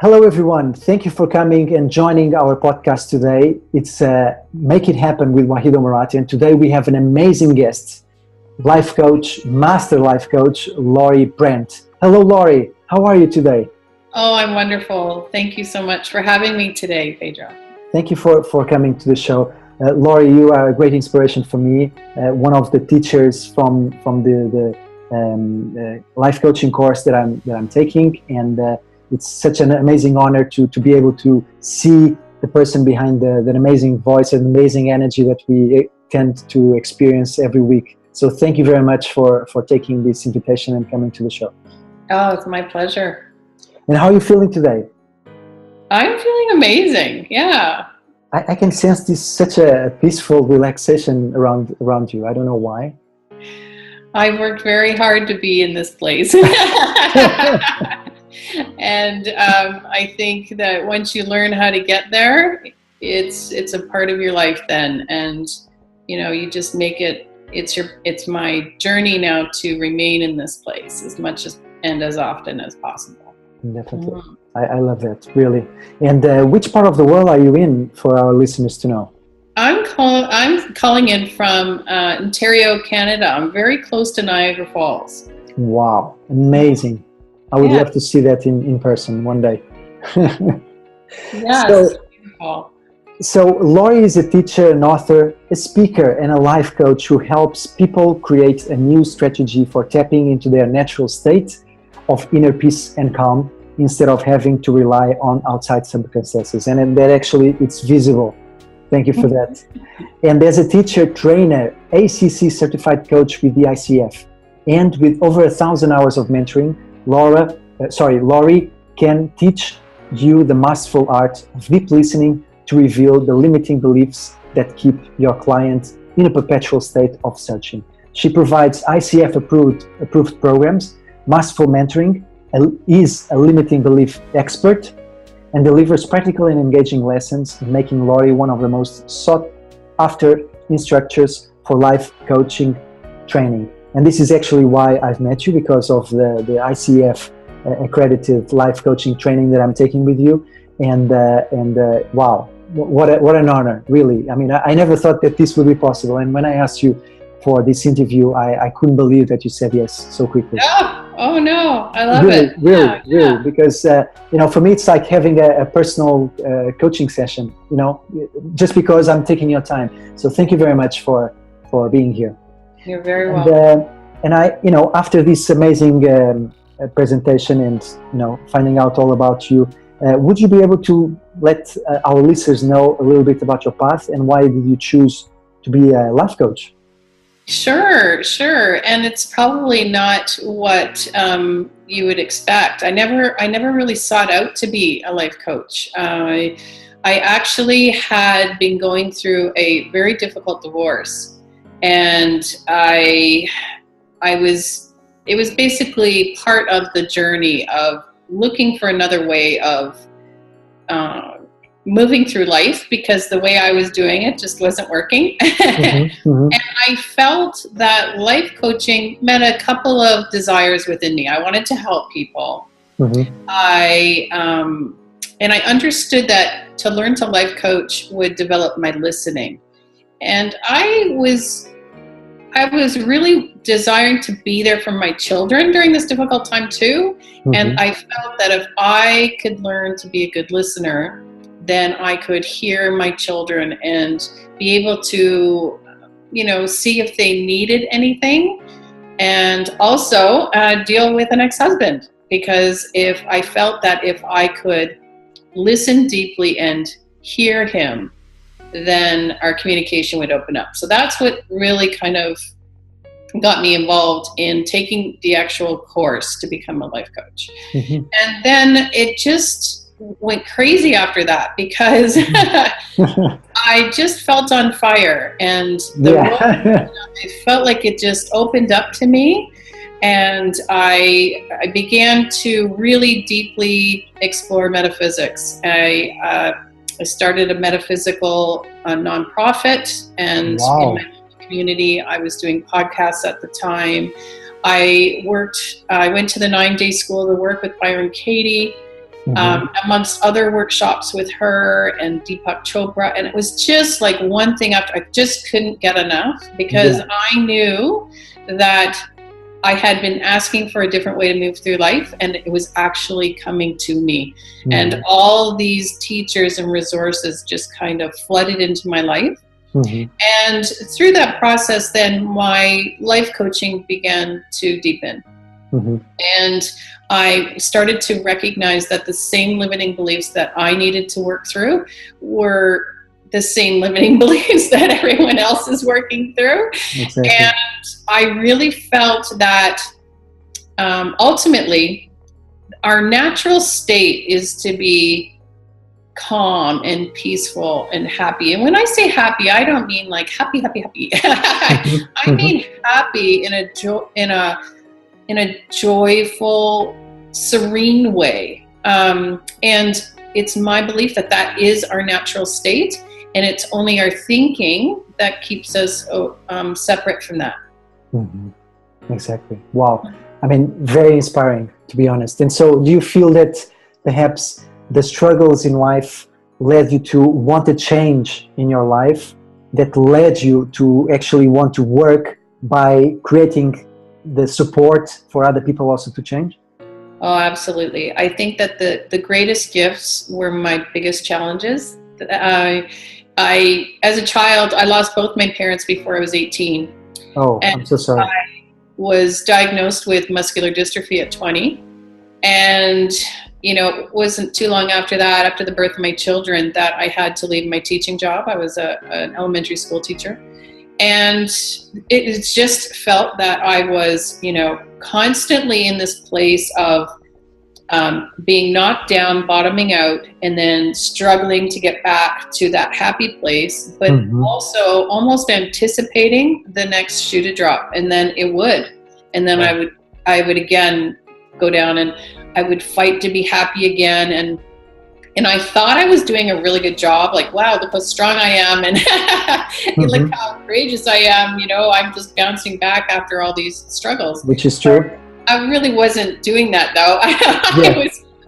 Hello, everyone. Thank you for coming and joining our podcast today. It's Make It Happen with Wahido Marata. And today we have an amazing guest, life coach, master life coach, Lori Brant. Hello, Lori. How are you today? Oh, I'm wonderful. Thank you so much for having me today, Pedro. Thank you for coming to the show. Lori, you are a great inspiration for me. One of the teachers from the life coaching course that I'm taking. And it's such an amazing honor to be able to see the person behind that amazing voice and amazing energy that we tend to experience every week. So thank you very much for taking this invitation and coming to the show. Oh, it's my pleasure. And how are you feeling today? I'm feeling amazing. Yeah. I can sense this such a peaceful relaxation around you. I don't know why. I've worked very hard to be in this place. And I think that once you learn how to get there, it's a part of your life then. And, you just make it, it's my journey now to remain in this place as much as and as often as possible. Definitely. I love that, really. And which part of the world are you in for our listeners to know? I'm calling in from Ontario, Canada. I'm very close to Niagara Falls. Wow, amazing. I would love to see that in person one day. Yes, beautiful. So Lori is a teacher, an author, a speaker, and a life coach who helps people create a new strategy for tapping into their natural state of inner peace and calm instead of having to rely on outside circumstances. And that actually it's visible. Thank you for that. And as a teacher, trainer, ACC certified coach with the ICF, and with over 1,000 hours of mentoring, Lori can teach you the masterful art of deep listening to reveal the limiting beliefs that keep your client in a perpetual state of searching. She provides ICF approved programs, masterful mentoring, is a limiting belief expert, and delivers practical and engaging lessons, making Lori one of the most sought after instructors for life coaching training. And this is actually why I've met you, because of the ICF accredited life coaching training that I'm taking with you. And wow, what an honor, really. I mean, I never thought that this would be possible. And when I asked you for this interview, I couldn't believe that you said yes so quickly. Oh no, I love it. Really, because for me it's like having a personal coaching session, just because I'm taking your time. So thank you very much for being here. You're very welcome. And I, after this amazing presentation and finding out all about you, would you be able to let our listeners know a little bit about your path and why did you choose to be a life coach? Sure. And it's probably not what you would expect. I never really sought out to be a life coach. I actually had been going through a very difficult divorce, and it was basically part of the journey of looking for another way of moving through life, because the way I was doing it just wasn't working. And I felt that life coaching met a couple of desires within me. I wanted to help people. I understood that to learn to life coach would develop my listening. And I was really desiring to be there for my children during this difficult time too. And I felt that if I could learn to be a good listener, then I could hear my children and be able to, see if they needed anything, and also deal with an ex-husband. Because if I felt that if I could listen deeply and hear him, then our communication would open up. So that's what really kind of got me involved in taking the actual course to become a life coach. And then it just went crazy after that, because I just felt on fire, and it felt like it just opened up to me, and I began to really deeply explore metaphysics. I started a metaphysical nonprofit, and in my community I was doing podcasts at the time. I went to the 9-day school to work with Byron Katie, amongst other workshops with her and Deepak Chopra. And it was just like one thing after, I just couldn't get enough, because I knew that I had been asking for a different way to move through life, and it was actually coming to me. And all these teachers and resources just kind of flooded into my life. And through that process, then my life coaching began to deepen. And I started to recognize that the same limiting beliefs that I needed to work through were the same limiting beliefs that everyone else is working through. Exactly. And I really felt that ultimately our natural state is to be calm and peaceful and happy. And when I say happy, I don't mean like happy. I mean happy in a joyful, serene way. And it's my belief that that is our natural state, and it's only our thinking that keeps us separate from that. Exactly. Wow. I mean, very inspiring, to be honest. And so do you feel that perhaps the struggles in life led you to want a change in your life that led you to actually want to work by creating the support for other people also to change? Oh, absolutely. I think that the greatest gifts were my biggest challenges. I, as a child, I lost both my parents before I was 18. Oh, and I'm so sorry. I was diagnosed with muscular dystrophy at 20. And, you know, it wasn't too long after that, after the birth of my children, that I had to leave my teaching job. I was an elementary school teacher. And it just felt that I was, you know, constantly in this place of being knocked down, bottoming out, and then struggling to get back to that happy place, but also almost anticipating the next shoe to drop. And then it would. And then I would again go down, and I would fight to be happy again. And I thought I was doing a really good job, like, wow, look how strong I am, and look how courageous I am. You know, I'm just bouncing back after all these struggles. Which is true. But I really wasn't doing that, though.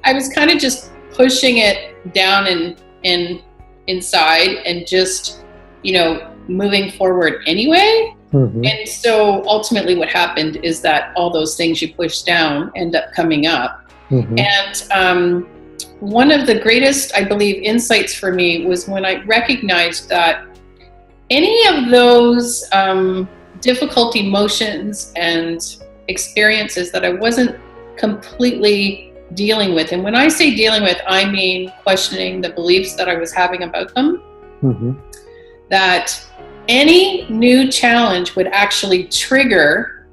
I was kind of just pushing it down and inside, and just, you know, moving forward anyway. And so ultimately what happened is that all those things you push down end up coming up. And one of the greatest, I believe, insights for me was when I recognized that any of those difficult emotions and experiences that I wasn't completely dealing with, and when I say dealing with, I mean questioning the beliefs that I was having about them, that any new challenge would actually trigger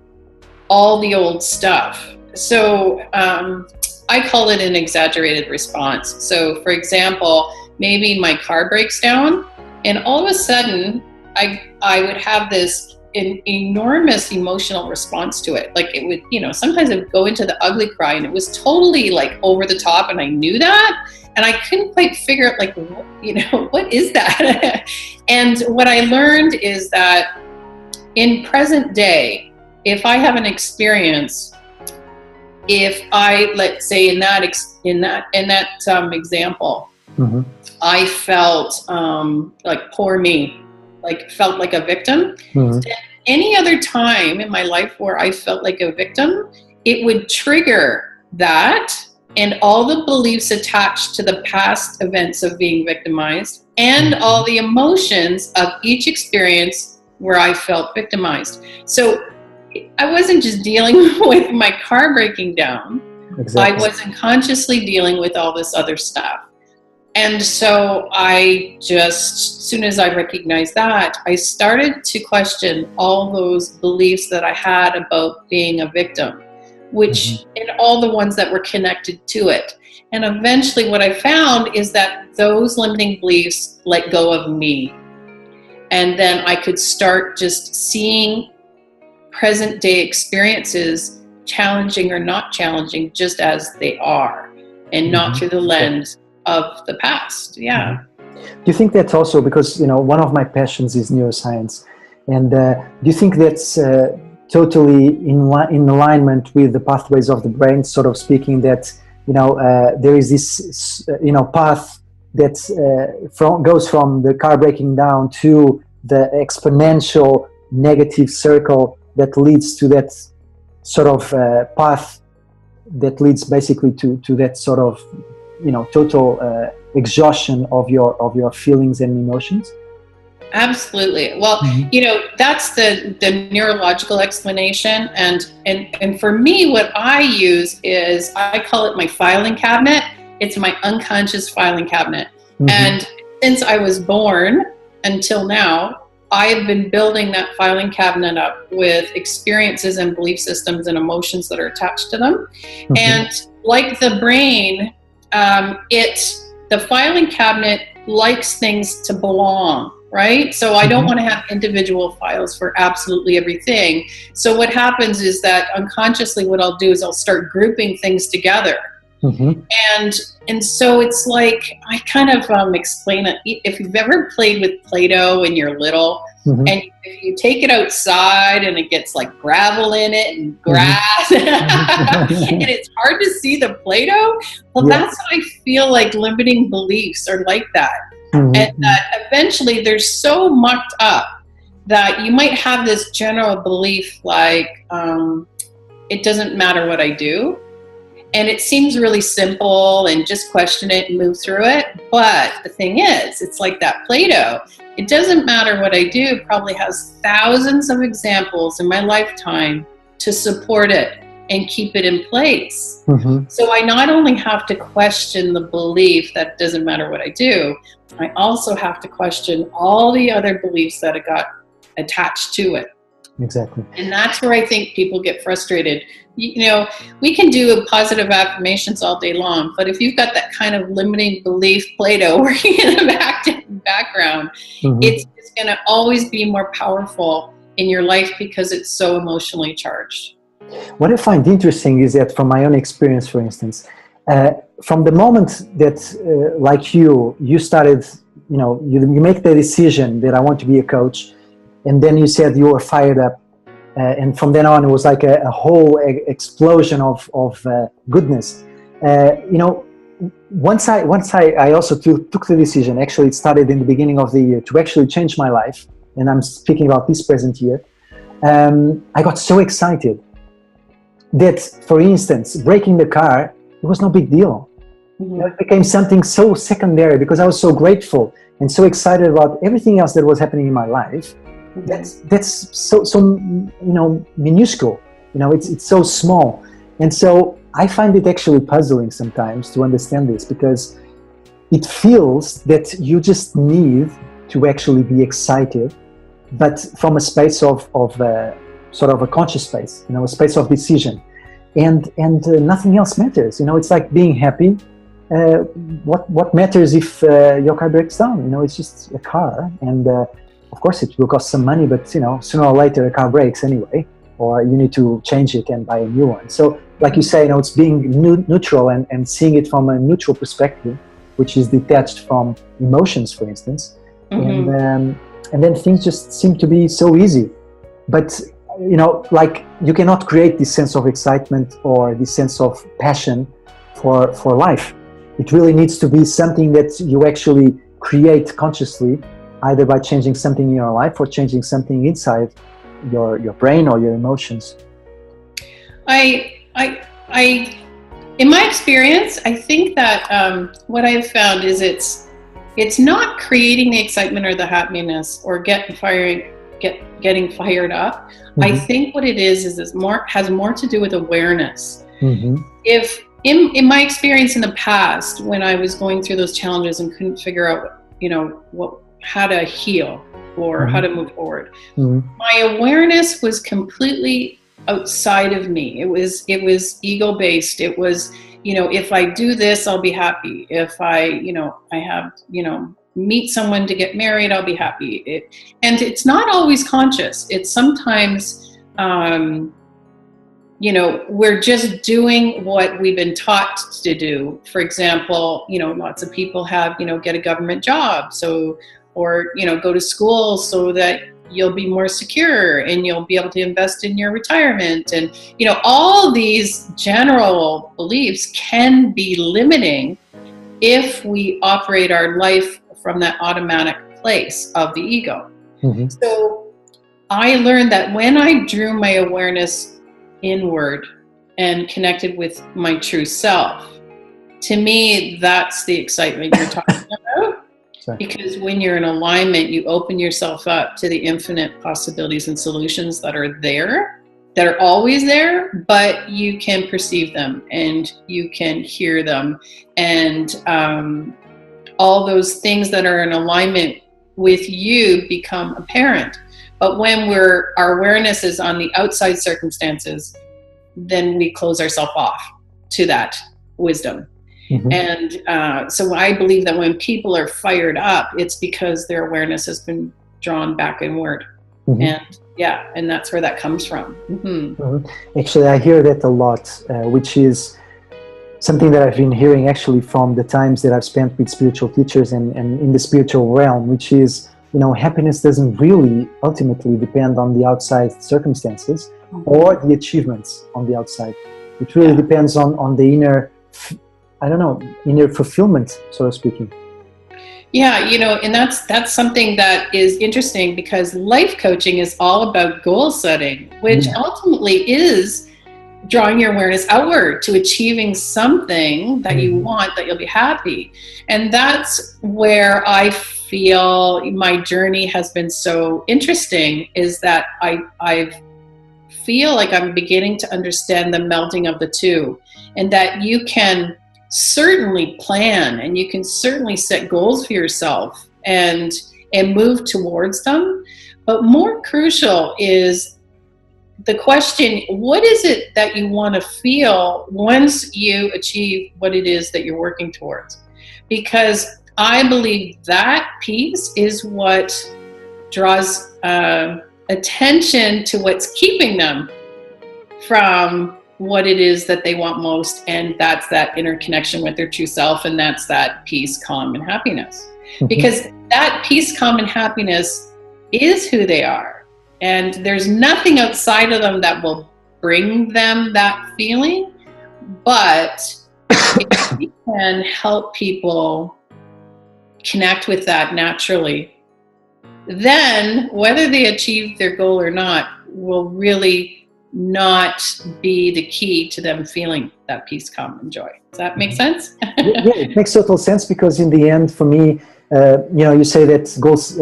all the old stuff. So I call it an exaggerated response. So for example, maybe my car breaks down, and all of a sudden I would have this enormous emotional response to it. Like it would, you know, sometimes it would go into the ugly cry, and it was totally like over the top, and I knew that, and I couldn't quite figure out, like, you know, what is that? And what I learned is that in present day, if I have an experience, if I, let's say in that example, I felt like poor me, like felt like a victim. And any other time in my life where I felt like a victim, it would trigger that and all the beliefs attached to the past events of being victimized, and all the emotions of each experience where I felt victimized. So I wasn't just dealing with my car breaking down. Exactly. I wasn't consciously dealing with all this other stuff. And so I just, as soon as I recognized that, I started to question all those beliefs that I had about being a victim, which, and all the ones that were connected to it. And eventually what I found is that those limiting beliefs let go of me. And then I could start just seeing present day experiences, challenging or not challenging, just as they are, and not through the lens of the past. Do you think that's also because, you know, one of my passions is neuroscience, and do you think that's totally in alignment with the pathways of the brain, sort of speaking, that there is this, path that goes from the car breaking down to the exponential negative circle that leads to that sort of path that leads basically to that sort of, total exhaustion of your feelings and emotions. Absolutely. Well, that's the neurological explanation. And for me, what I use is, I call it my filing cabinet. It's my unconscious filing cabinet. Mm-hmm. And since I was born until now, I have been building that filing cabinet up with experiences and belief systems and emotions that are attached to them. Mm-hmm. And like the brain, the filing cabinet likes things to belong. Right? So I don't want to have individual files for absolutely everything. So what happens is that unconsciously what I'll do is I'll start grouping things together. Mm-hmm. And so it's like, I kind of explain it. If you've ever played with Play-Doh when you're little, mm-hmm. and if you take it outside and it gets like gravel in it and grass, mm-hmm. and it's hard to see the Play-Doh, well, that's what I feel like limiting beliefs are like that. Mm-hmm. And that eventually they're so mucked up that you might have this general belief like, it doesn't matter what I do. And it seems really simple and just question it and move through it. But the thing is, it's like that Play-Doh. It doesn't matter what I do. It probably has thousands of examples in my lifetime to support it and keep it in place. Mm-hmm. So I not only have to question the belief that it doesn't matter what I do, I also have to question all the other beliefs that it got attached to it. Exactly. And that's where I think people get frustrated. We can do positive affirmations all day long, but if you've got that kind of limiting belief Play-Doh working in the background, mm-hmm. it's going to always be more powerful in your life because it's so emotionally charged. What I find interesting is that from my own experience, for instance, from the moment that, like you started, you make the decision that I want to be a coach, and then you said you were fired up, and from then on it was like a whole explosion of goodness. Once I also took the decision, actually it started in the beginning of the year, to actually change my life, and I'm speaking about this present year, I got so excited that, for instance, breaking the car, it was no big deal. Mm-hmm. It became something so secondary because I was so grateful and so excited about everything else that was happening in my life. Mm-hmm. That's so minuscule. It's so small. And so I find it actually puzzling sometimes to understand this, because it feels that you just need to actually be excited, but from a space of sort of a conscious space, a space of decision, and nothing else matters. It's like being happy. What matters if your car breaks down? It's just a car, and of course it will cost some money, but sooner or later a car breaks anyway, or you need to change it and buy a new one. So, like you say, it's being neutral and seeing it from a neutral perspective, which is detached from emotions, for instance, mm-hmm. and then things just seem to be so easy. But like, you cannot create this sense of excitement or this sense of passion for life. It really needs to be something that you actually create consciously, either by changing something in your life or changing something inside your brain or your emotions. In my experience, I think that what I've found is it's not creating the excitement or the happiness or getting fired up. Mm-hmm. I think what it is has more to do with awareness. Mm-hmm. If in my experience in the past, when I was going through those challenges and couldn't figure out, how to heal or mm-hmm. how to move forward, mm-hmm. my awareness was completely outside of me. It was ego based. It was, if I do this, I'll be happy. If I have, meet someone to get married, I'll be happy. And it's not always conscious. It's sometimes, we're just doing what we've been taught to do. For example, lots of people have, get a government job. So, or, go to school so that you'll be more secure and you'll be able to invest in your retirement. And, all these general beliefs can be limiting if we operate our life from that automatic place of the ego. Mm-hmm. So I learned that when I drew my awareness inward and connected with my true self, to me, that's the excitement you're talking about. Sorry. Because when you're in alignment, you open yourself up to the infinite possibilities and solutions that are there, that are always there, but you can perceive them and you can hear them. And all those things that are in alignment with you become apparent. But when our awareness is on the outside circumstances, then we close ourselves off to that wisdom. Mm-hmm. And so I believe that when people are fired up, it's because their awareness has been drawn back inward. Mm-hmm. And that's where that comes from. Mm-hmm. Mm-hmm. Actually, I hear that a lot, which is something that I've been hearing actually from the times that I've spent with spiritual teachers and in the spiritual realm, which is, happiness doesn't really ultimately depend on the outside circumstances or the achievements on the outside. It really depends on the inner, inner fulfillment, so speaking. Yeah, and that's something that is interesting because life coaching is all about goal setting, which ultimately is drawing your awareness outward to achieving something that you want, that you'll be happy. And that's where I feel my journey has been so interesting, is that I feel like I'm beginning to understand the melding of the two, and that you can certainly plan and you can certainly set goals for yourself and move towards them. But more crucial is the question, what is it that you want to feel once you achieve what it is that you're working towards? Because I believe that piece is what draws attention to what's keeping them from what it is that they want most, and that's that interconnection with their true self, and that's that peace, calm, and happiness. Mm-hmm. Because that peace, calm, and happiness is who they are, and there's nothing outside of them that will bring them that feeling. But if we can help people connect with that naturally, then whether they achieve their goal or not will really not be the key to them feeling that peace, calm, and joy. Does that make sense? Yeah, it makes total sense, because in the end, for me, you say that goals,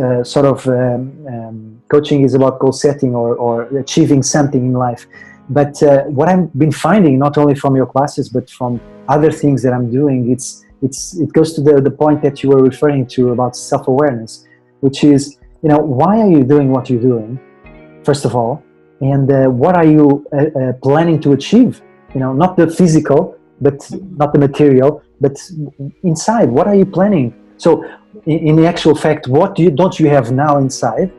coaching is about goal setting or achieving something in life. But what I've been finding, not only from your classes, but from other things that I'm doing, it goes to the point that you were referring to about self-awareness, which is, why are you doing what you're doing, first of all? And what are you planning to achieve? Not the physical, but not the material, but inside. What are you planning? So, in the actual fact, what don't you have now inside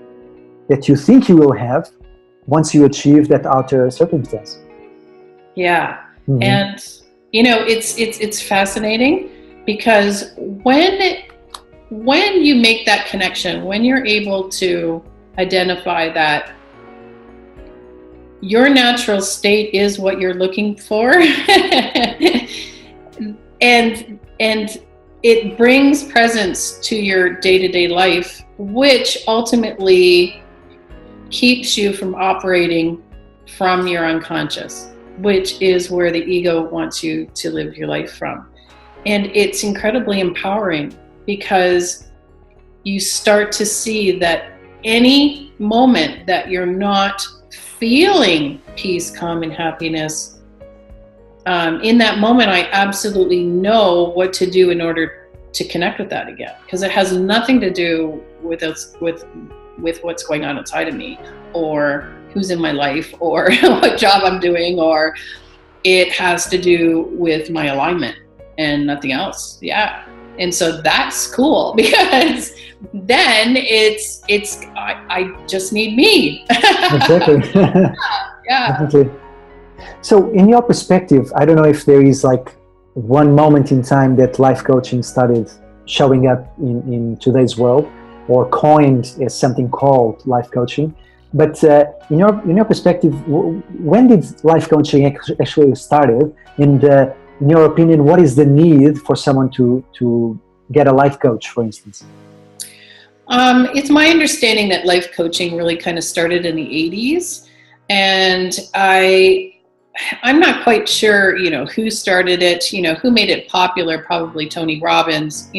that you think you will have once you achieve that outer circumstance? Yeah, mm-hmm. And it's fascinating, because when you make that connection, when you're able to identify that your natural state is what you're looking for, and it brings presence to your day-to-day life, which ultimately keeps you from operating from your unconscious, which is where the ego wants you to live your life from. And it's incredibly empowering, because you start to see that any moment that you're not feeling peace, calm, and happiness, in that moment, I absolutely know what to do in order to connect with that again, because it has nothing to do with what's going on inside of me, or who's in my life, or what job I'm doing, or it has to do with my alignment and nothing else. Yeah. And so that's cool, because then I just need me. Exactly. Yeah. Definitely. So in your perspective, I don't know if there is like one moment in time that life coaching started showing up in today's world, or coined as something called life coaching. But in your perspective, when did life coaching actually started? And in your opinion, what is the need for someone to get a life coach, for instance? It's my understanding that life coaching really kind of started in the 80s, and I'm not quite sure, who started it, who made it popular, probably Tony Robbins,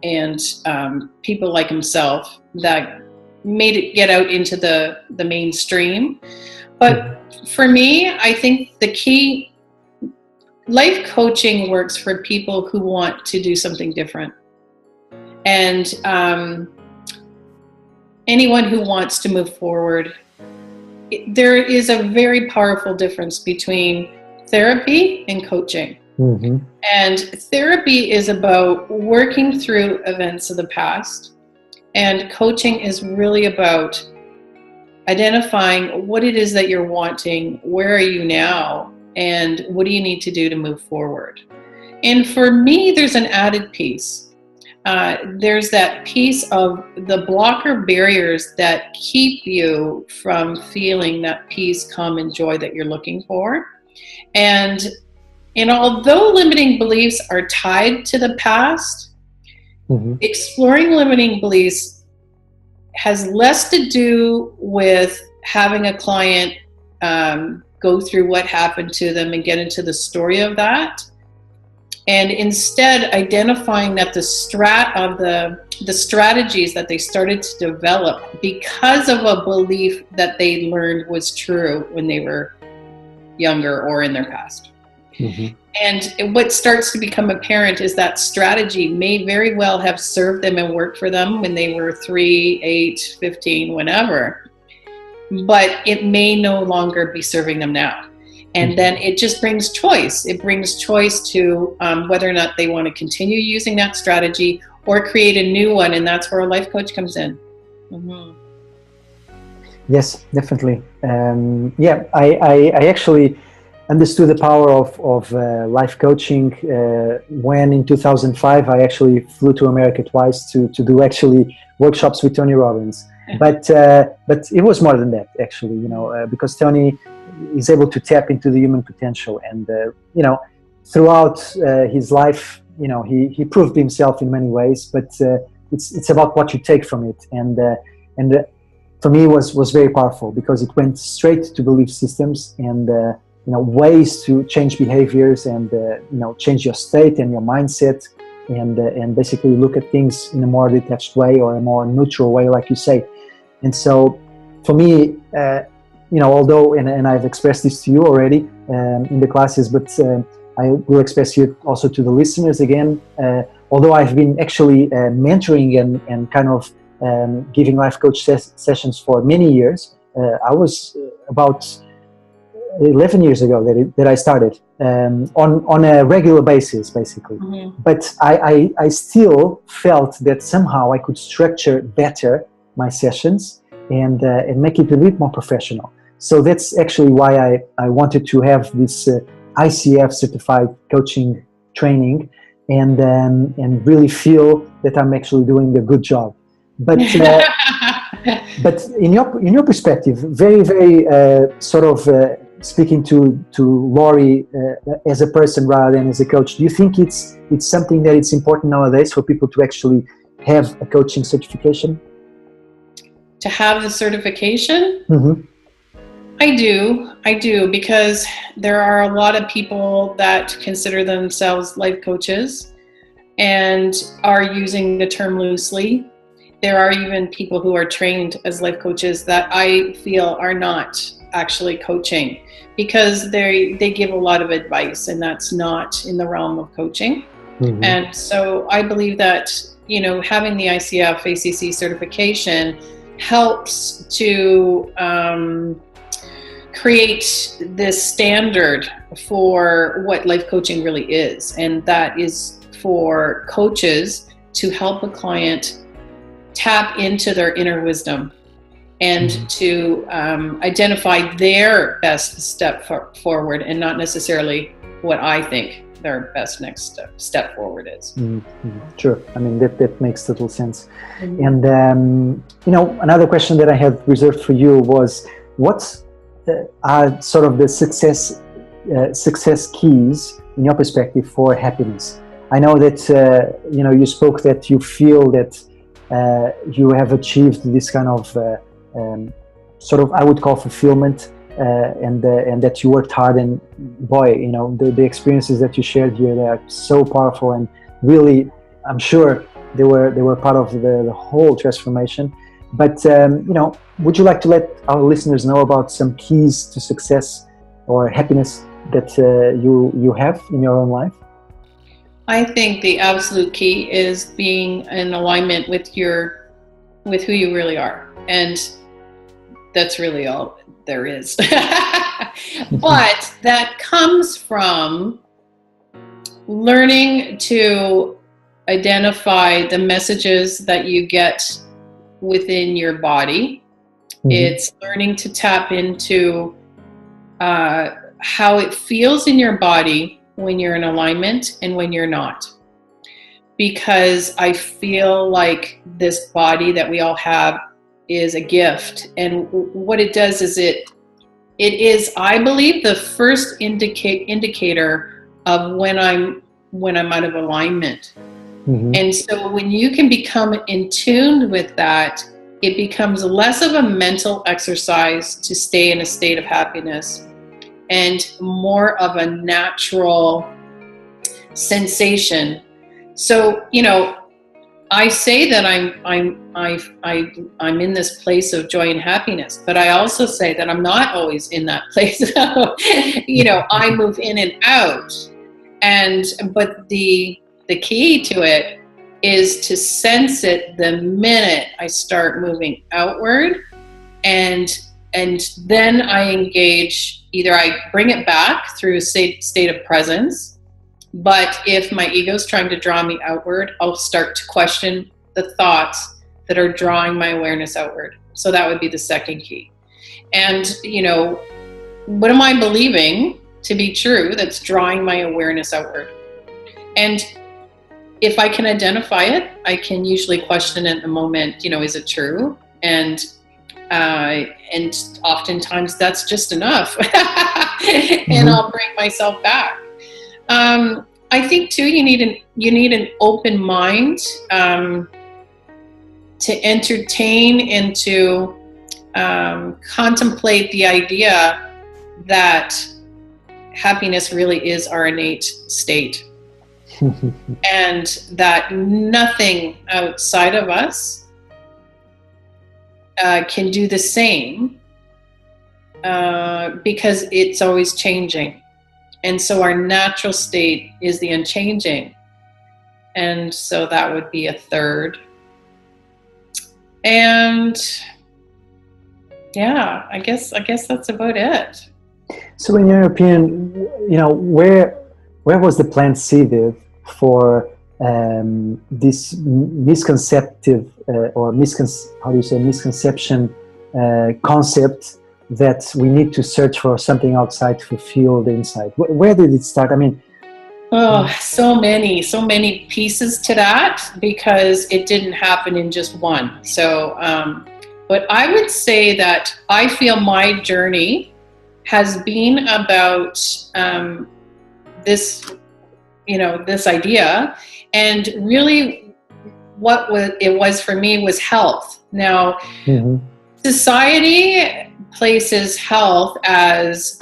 and people like himself that made it get out into the mainstream. But for me, I think the key, life coaching works for people who want to do something different. And anyone who wants to move forward. There is a very powerful difference between therapy and coaching. Mm-hmm. And therapy is about working through events of the past. And coaching is really about identifying what it is that you're wanting, where are you now, and what do you need to do to move forward. And for me, there's an added piece. There's that piece of the blocker barriers that keep you from feeling that peace, calm, and joy that you're looking for. And although limiting beliefs are tied to the past, exploring limiting beliefs has less to do with having a client go through what happened to them and get into the story of that. And instead identifying that the strategies that they started to develop because of a belief that they learned was true when they were younger or in their past. Mm-hmm. And what starts to become apparent is that strategy may very well have served them and worked for them when they were 3, 8, 15, whenever, but it may no longer be serving them now. And then it just brings choice. It brings choice to whether or not they want to continue using that strategy or create a new one. And that's where a life coach comes in. Mm-hmm. Yes, definitely. I actually understood the power of life coaching when in 2005 I actually flew to America twice to do actually workshops with Tony Robbins. But it was more than that, actually, because Tony is able to tap into the human potential, and throughout his life, he proved himself in many ways. But it's about what you take from it, and for me was very powerful because it went straight to belief systems and ways to change behaviors and change your state and your mindset, and basically look at things in a more detached way or a more neutral way, like you say. And so, for me, although, and I've expressed this to you already in the classes, but I will express it also to the listeners again. Although I've been actually mentoring and kind of giving life coach sessions for many years, I was about 11 years ago that I started on a regular basis, basically. Mm-hmm. But I still felt that somehow I could structure better my sessions and make it a bit more professional. So that's actually why I wanted to have this ICF certified coaching training and really feel that I'm actually doing a good job. But but in your perspective, very very speaking to Lori as a person rather than as a coach, do you think it's something that it's important nowadays for people to actually have a coaching certification? To have the certification? Mm-hmm. I do, because there are a lot of people that consider themselves life coaches and are using the term loosely. There are even people who are trained as life coaches that I feel are not actually coaching because they give a lot of advice, and that's not in the realm of coaching. Mm-hmm. And so I believe that, having the ICF ACC certification helps to create this standard for what life coaching really is, and that is for coaches to help a client tap into their inner wisdom and to identify their best step forward, and not necessarily what I think their best next step forward is. Sure. I mean, that makes total sense. And, another question that I had reserved for you was, what are sort of the success keys in your perspective for happiness? I know that, you spoke that you feel that you have achieved this kind of sort of, I would call, fulfillment, and that you worked hard, and boy, the experiences that you shared here, they are so powerful, and really, I'm sure they were part of the whole transformation. But would you like to let our listeners know about some keys to success or happiness that you have in your own life? I think the absolute key is being in alignment with who you really are, and that's really all there is. But that comes from learning to identify the messages that you get within your body. It's learning to tap into how it feels in your body when you're in alignment and when you're not. Because I feel like this body that we all have is a gift, and what it does is it is, I believe, the first indicator of when I'm out of alignment. And so when you can become in tune with that, it becomes less of a mental exercise to stay in a state of happiness and more of a natural sensation. So, I say that I'm in this place of joy and happiness, but I also say that I'm not always in that place. I move in and out, but the key to it is to sense it the minute I start moving outward, and then I engage. Either I bring it back through a state of presence. But if my ego's trying to draw me outward, I'll start to question the thoughts that are drawing my awareness outward. So that would be the second key. And, what am I believing to be true that's drawing my awareness outward? And if I can identify it, I can usually question it in the moment, is it true? And oftentimes that's just enough. And I'll bring myself back. I think too, you need an open mind to entertain and to contemplate the idea that happiness really is our innate state, and that nothing outside of us can do the same, because it's always changing. And so our natural state is the unchanging. And so that would be a third. And yeah, I guess that's about it. So in your opinion, where was the plant seeded for this misconception concept that we need to search for something outside to fulfill the inside? Where did it start? I mean, so many pieces to that, because it didn't happen in just one. So, but I would say that I feel my journey has been about this idea, and really what it was for me was health. Now, society places health as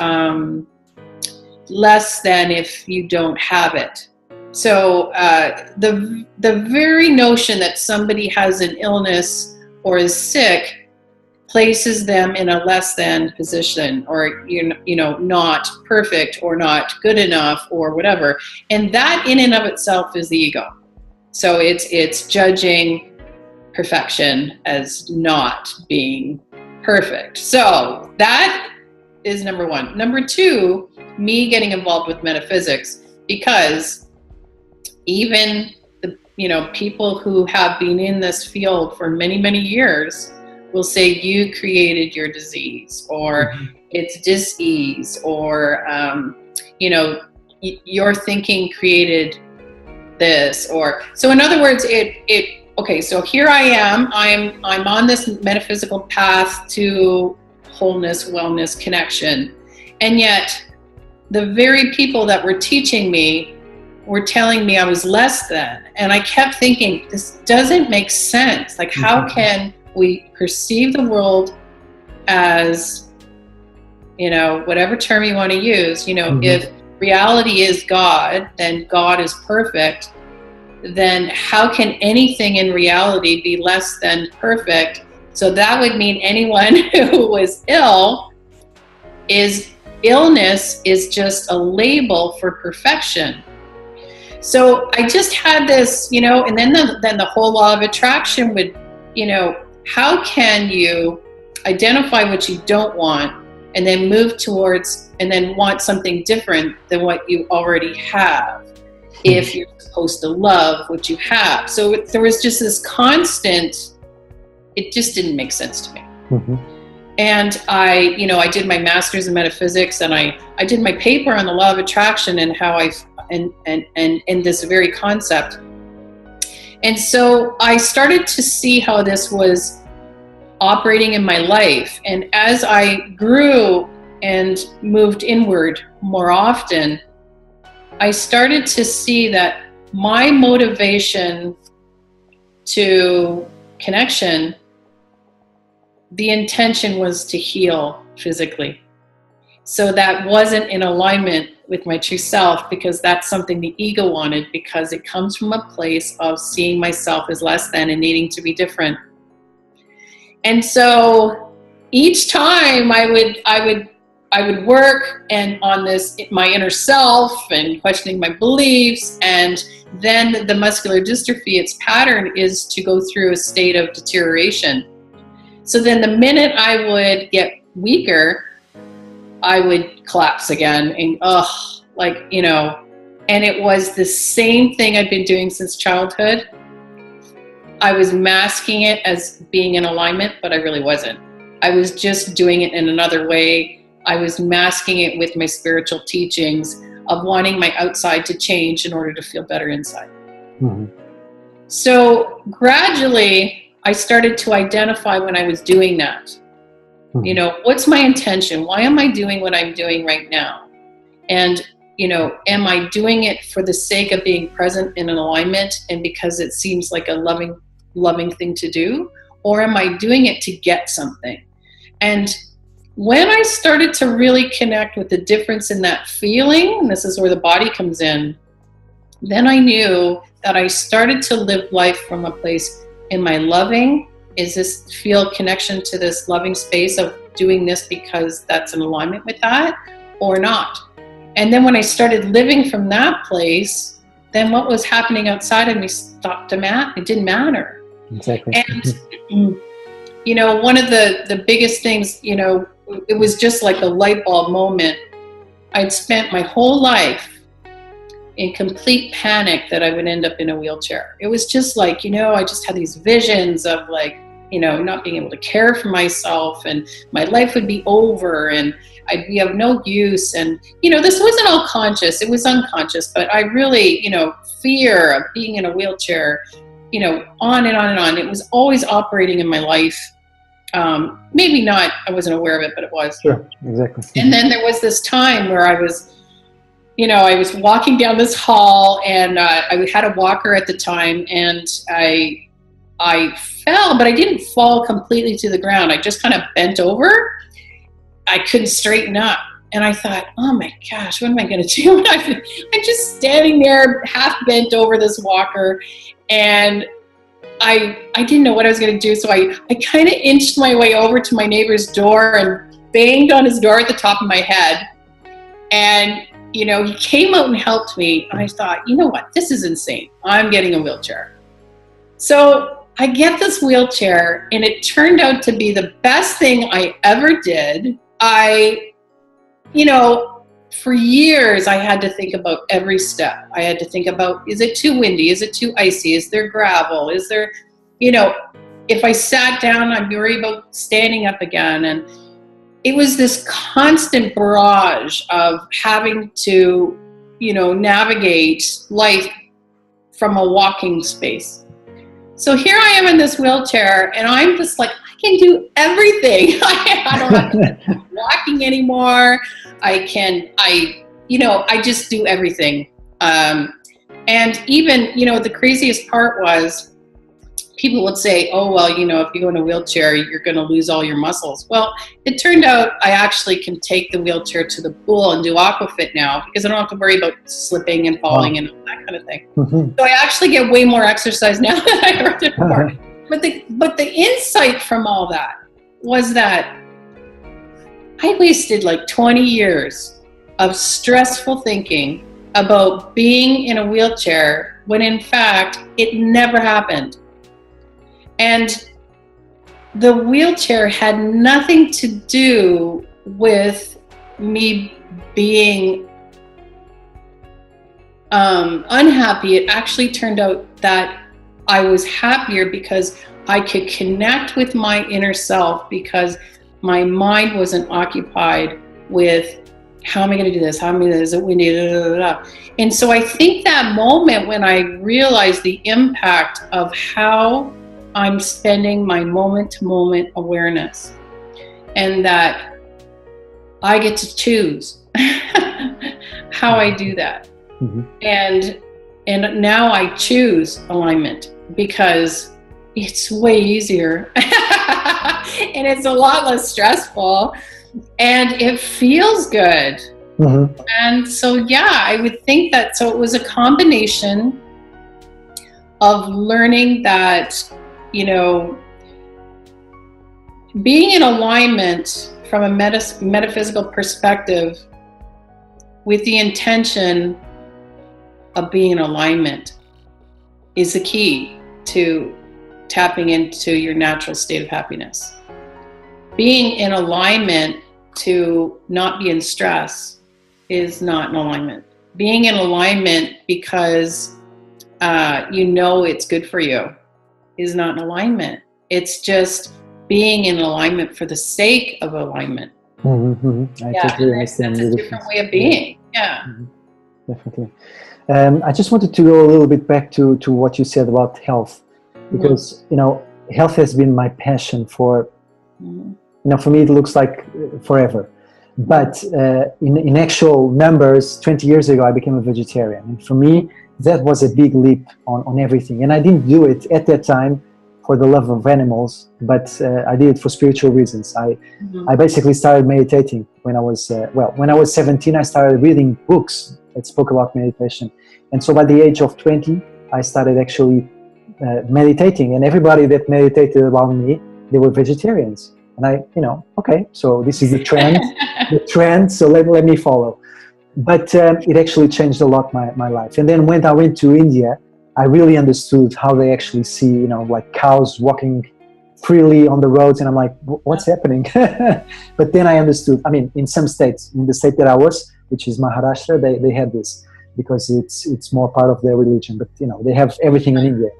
less than if you don't have it. So the very notion that somebody has an illness or is sick places them in a less than position, or not perfect or not good enough or whatever. And that in and of itself is the ego. So it's judging perfection as not being perfect. So that is number one. Number two, me getting involved with metaphysics, because even the people who have been in this field for many, many years will say you created your disease, or it's dis-ease, or your thinking created this, or so. In other words, okay, so here I am. I'm on this metaphysical path to wholeness, wellness, connection, and yet the very people that were teaching me were telling me I was less than. And I kept thinking, this doesn't make sense. Like, how can we perceive the world as, whatever term you want to use, if reality is God, then God is perfect, then how can anything in reality be less than perfect? So that would mean anyone who was illness is just a label for perfection. So I just had this, and then the whole law of attraction would, how can you identify what you don't want and then move towards and then want something different than what you already have if you're supposed to love what you have? So there was just this constant, it just didn't make sense to me. And I did my master's in metaphysics, and I did my paper on the law of attraction and how and this very concept. And so I started to see how this was operating in my life. And as I grew and moved inward more often, I started to see that my motivation to connection, the intention was to heal physically. So that wasn't in alignment with my true self, because that's something the ego wanted, because it comes from a place of seeing myself as less than and needing to be different. And so each time I would work and on this, my inner self, and questioning my beliefs, and then the muscular dystrophy, its pattern is to go through a state of deterioration. So then the minute I would get weaker, I would collapse again, and and it was the same thing I'd been doing since childhood. I was masking it as being in alignment, but I really wasn't. I was just doing it in another way. I was masking it with my spiritual teachings of wanting my outside to change in order to feel better inside. So gradually, I started to identify when I was doing that. What's my intention? Why am I doing what I'm doing right now? And, am I doing it for the sake of being present in an alignment and because it seems like a loving thing to do? Or am I doing it to get something? And when I started to really connect with the difference in that feeling, and this is where the body comes in, then I knew that I started to live life from a place, am I loving? Is this feel connection to this loving space of doing this because that's in alignment with that, or not? And then when I started living from that place, then what was happening outside of me stopped to matter. It didn't matter. Exactly. And, one of the biggest things, it was just like a light bulb moment. I'd spent my whole life in complete panic that I would end up in a wheelchair. It was just like, I just had these visions of not being able to care for myself, and my life would be over, and I'd be of no use. And, this wasn't all conscious, it was unconscious, but I really, fear of being in a wheelchair, on and on and on. It was always operating in my life. Maybe not, I wasn't aware of it, but it was. Sure, exactly. And then there was this time where I was walking down this hall, and I had a walker at the time, and I fell, but I didn't fall completely to the ground. I just kind of bent over. I couldn't straighten up. And I thought, oh my gosh, what am I going to do? I'm just standing there half bent over this walker, and I didn't know what I was going to do. So I kind of inched my way over to my neighbor's door and banged on his door at the top of my head. And, he came out and helped me. And I thought, you know what? This is insane. I'm getting a wheelchair. So I get this wheelchair, and it turned out to be the best thing I ever did. For years, I had to think about every step. I had to think about, is it too windy? Is it too icy? Is there gravel? Is there, if I sat down, I'd be worried about standing up again. And it was this constant barrage of having to, navigate life from a walking space. So here I am in this wheelchair, and I'm just like, I can do everything. I don't have to be walking anymore. I just do everything. And even, the craziest part was, people would say, oh, well, if you go in a wheelchair, you're going to lose all your muscles. Well, it turned out I actually can take the wheelchair to the pool and do aquafit now, because I don't have to worry about slipping and falling and that kind of thing. Mm-hmm. So I actually get way more exercise now than I ever did before. But the insight from all that was that I wasted like 20 years of stressful thinking about being in a wheelchair when in fact it never happened. And the wheelchair had nothing to do with me being unhappy. It actually turned out that I was happier because I could connect with my inner self, because my mind wasn't occupied with, how am I going to do this? How am I going to do this? Is it windy? And so I think that moment when I realized the impact of how I'm spending my moment-to-moment awareness, and that I get to choose how I do that. Mm-hmm. And now I choose alignment because it's way easier and it's a lot less stressful and it feels good. Mm-hmm. And so, yeah, I would think that, so it was a combination of learning that, being in alignment from a metaphysical perspective with the intention of being in alignment is the key to tapping into your natural state of happiness. Being in alignment to not be in stress is not in alignment. Being in alignment because it's good for you is not in alignment. It's just being in alignment for the sake of alignment. Mm-hmm. I totally understand. That's a different way of being. Yeah. Mm-hmm. Definitely. I just wanted to go a little bit back to what you said about health, because health has been my passion for for me it looks like forever, but in actual numbers, 20 years ago I became a vegetarian, and for me that was a big leap on everything. And I didn't do it at that time for the love of animals, but I did it for spiritual reasons. I basically started meditating when I was 17. I started reading books that spoke about meditation, and so by the age of 20 I started actually meditating, and everybody that meditated around me, they were vegetarians. And I, okay, so this is the trend, so let me follow. But it actually changed a lot my life. And then when I went to India, I really understood how they actually see, like cows walking freely on the roads, and I'm like, what's happening? But then I understood. I mean, in some states, in the state that I was, which is Maharashtra, they had this because it's more part of their religion. But they have everything in India.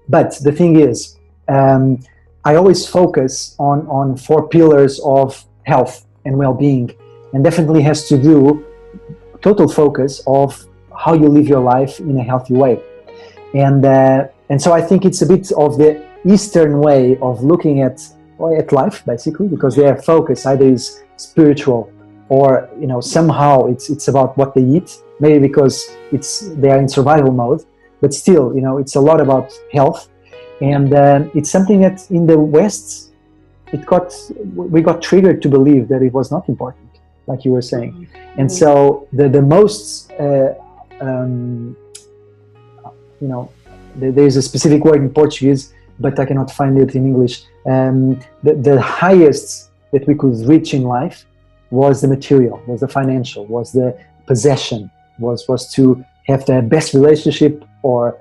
But the thing is, I always focus on 4 pillars of health and well-being, and definitely has to do total focus of how you live your life in a healthy way. And so I think it's a bit of the Eastern way of looking at life, basically, because their focus either is spiritual or somehow it's about what they eat, maybe because they are in survival mode, but still it's a lot about health. And it's something that in the West we got triggered to believe that it was not important, like you were saying. Mm-hmm. And so the most there's a specific word in Portuguese, but I cannot find it in English. The highest that we could reach in life was the material, was the financial, was the possession, was to have the best relationship, or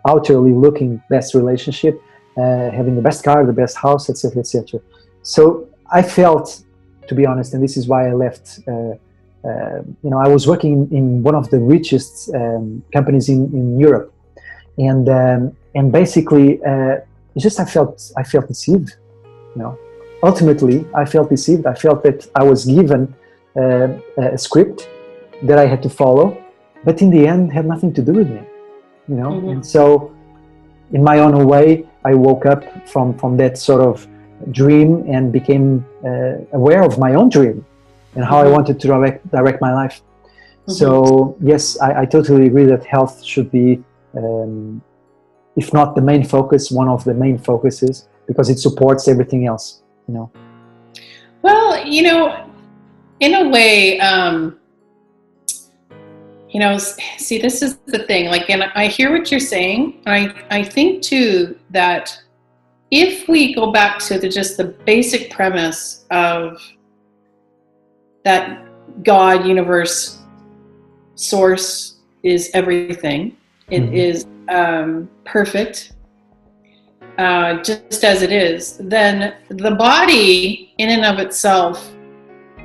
outerly looking best relationship, having the best car, the best house, etc., etc. So I felt, to be honest, and this is why I left. I was working in one of the richest companies in Europe, and basically it's just I felt deceived. You know, ultimately I felt deceived. I felt that I was given a script that I had to follow, but in the end had nothing to do with me. You know, and so in my own way, I woke up from that sort of dream and became aware of my own dream and how I wanted to direct my life. So yes, I totally agree that health should be, if not the main focus, one of the main focuses, because it supports everything else, you know. Well, you know, in a way, you know, see, this is the thing, like, and I hear what you're saying. I think too that if we go back to just the basic premise of that God, universe, source is everything, it is perfect, just as it is, then the body in and of itself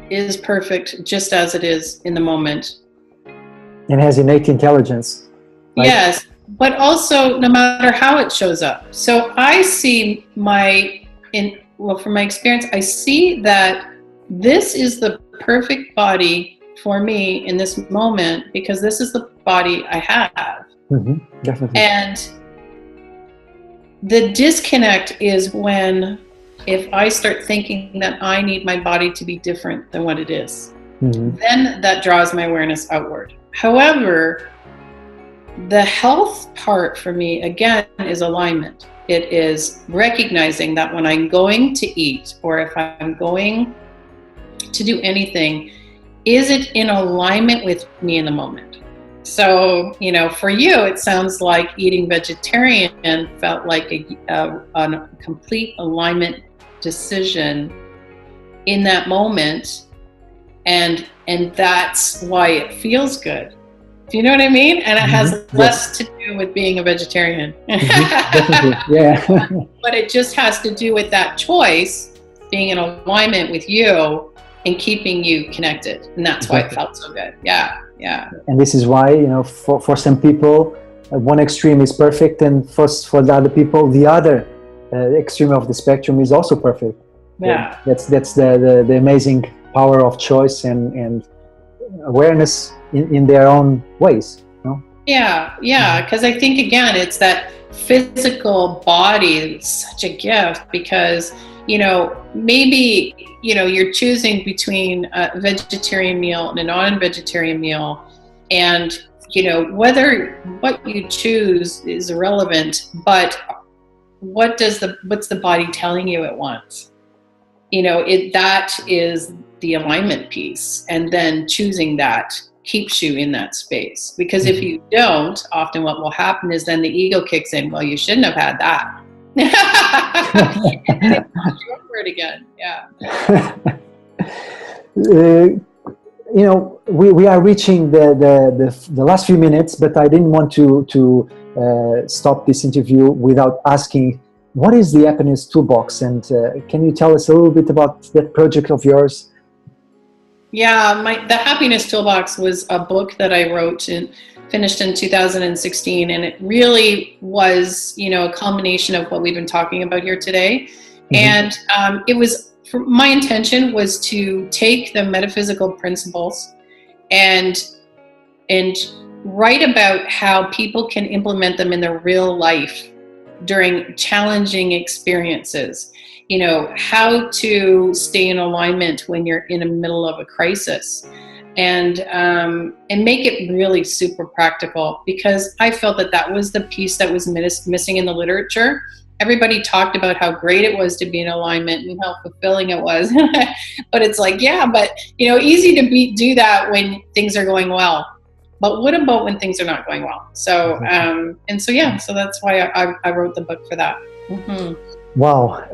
is perfect just as it is in the moment. And has innate intelligence. Right? Yes, but also no matter how it shows up. So I see from my experience, I see that this is the perfect body for me in this moment because this is the body I have. Definitely. And the disconnect is when, if I start thinking that I need my body to be different than what it is, then that draws my awareness outward. However, the health part for me, again, is alignment. It is recognizing that when I'm going to eat or if I'm going to do anything, is it in alignment with me in the moment? So, you know, for you, it sounds like eating vegetarian felt like a complete alignment decision in that moment. And that's why it feels good. Do you know what I mean? And it has less to do with being a vegetarian. Definitely, yeah. But it just has to do with that choice being in alignment with you and keeping you connected. And that's why it felt so good. Yeah, yeah. And this is why, you know, for some people, one extreme is perfect, and for the other people, the other extreme of the spectrum is also perfect. Yeah. That's the amazing power of choice and awareness in their own ways, you know? Yeah, because I think, again, it's that physical body. It's such a gift because, you know, maybe, you know, you're choosing between a vegetarian meal and a non-vegetarian meal, and, you know, what you choose is irrelevant, but what's the body telling you it wants? You know, that is the alignment piece, and then choosing that keeps you in that space. Because if you don't, often what will happen is then the ego kicks in. Well, you shouldn't have had that. And then it goes forward again. Yeah. You know, we are reaching the last few minutes, but I didn't want to stop this interview without asking, what is the Happiness Toolbox? And can you tell us a little bit about that project of yours? Yeah, the Happiness Toolbox was a book that I wrote and finished in 2016, and it really was, you know, a combination of what we've been talking about here today. And it was, my intention was to take the metaphysical principles and write about how people can implement them in their real life during challenging experiences. You know, how to stay in alignment when you're in the middle of a crisis, and make it really super practical, because I felt that was the piece that was missing in the literature. Everybody talked about how great it was to be in alignment and how fulfilling it was. But it's like, yeah, but, you know, easy to do that when things are going well. But what about when things are not going well? So, so that's why I wrote the book for that. Wow.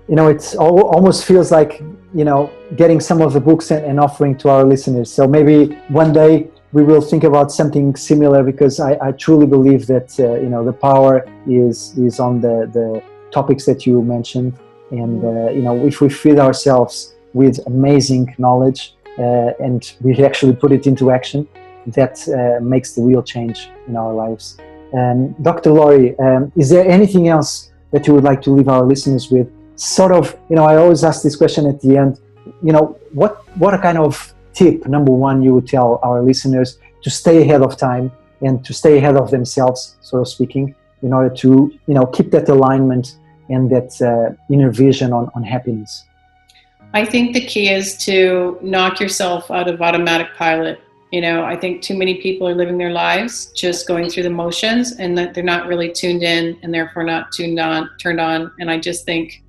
You know, it almost feels like, you know, getting some of the books and offering to our listeners. So maybe one day we will think about something similar, because I truly believe that, you know, the power is on the topics that you mentioned. And, you know, if we feed ourselves with amazing knowledge and we actually put it into action, that makes the real change in our lives. Dr. Lori, is there anything else that you would like to leave our listeners with? Sort of, I always ask this question at the end, what kind of tip, number one, you would tell our listeners to stay ahead of time and to stay ahead of themselves, sort of speaking, in order to, keep that alignment and that inner vision on happiness? I think the key is to knock yourself out of automatic pilot. I think too many people are living their lives just going through the motions, and that they're not really tuned in and therefore not turned on. And I just think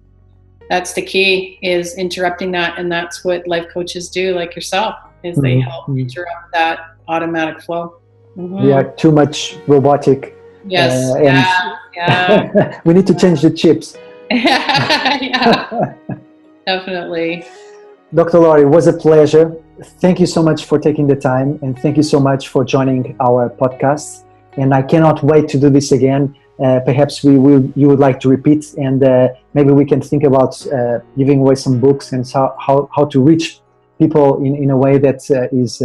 that's the key, is interrupting that. And that's what life coaches do, like yourself, is they help interrupt that automatic flow. We are too much robotic. Yes. Yeah. We need to change the chips. Yeah. Definitely. Dr. Lori, it was a pleasure. Thank you so much for taking the time, and thank you so much for joining our podcast. And I cannot wait to do this again. Perhaps you would like to repeat, and maybe we can think about giving away some books and how to reach people in a way that is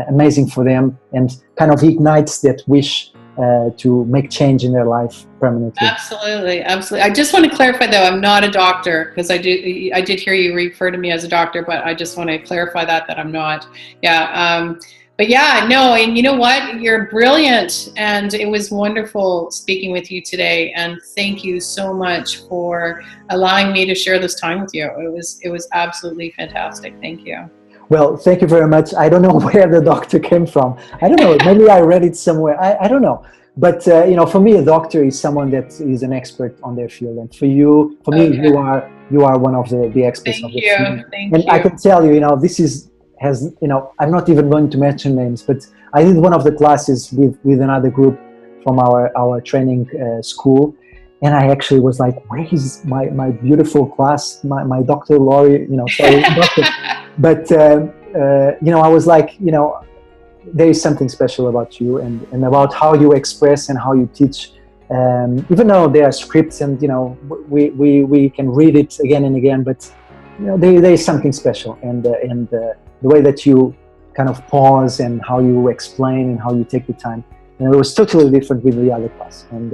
amazing for them and kind of ignites that wish to make change in their life permanently. Absolutely. I just want to clarify, though, I'm not a doctor, because I did hear you refer to me as a doctor, but I just want to clarify that I'm not. Yeah. But yeah, no, and you know what? You're brilliant, and it was wonderful speaking with you today. And thank you so much for allowing me to share this time with you. It was absolutely fantastic. Thank you. Well, thank you very much. I don't know where the doctor came from. I don't know. Maybe I read it somewhere. I don't know. But, for me, a doctor is someone that is an expert on their field. And for me, you are one of the experts of the field. Thank you. I can tell you, I'm not even going to mention names, but I did one of the classes with another group from our training school. And I actually was like, where is my beautiful class, my Dr. Lori, sorry, doctor. But, I was like, there is something special about you and about how you express and how you teach. Even though there are scripts and, we can read it again and again, but, there is something special. And the way that you kind of pause and how you explain and how you take the time. And it was totally different with the other class. And,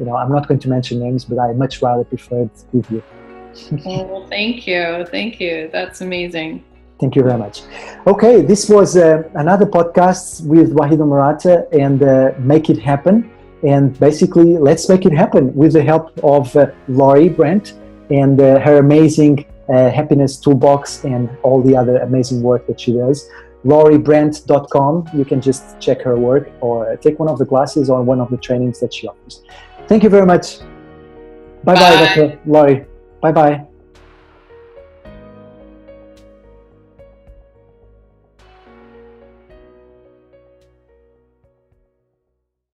I'm not going to mention names, but I much rather preferred with you. Oh, well, thank you. Thank you. That's amazing. Thank you very much. Okay, this was another podcast with Wahido Marata and Make It Happen. And basically, let's make it happen with the help of Lori Brant and her amazing Happiness Toolbox and all the other amazing work that she does. LoriBrant.com. You can just check her work or take one of the classes or one of the trainings that she offers. Thank you very much. Bye-bye, Dr. Lori. Bye-bye.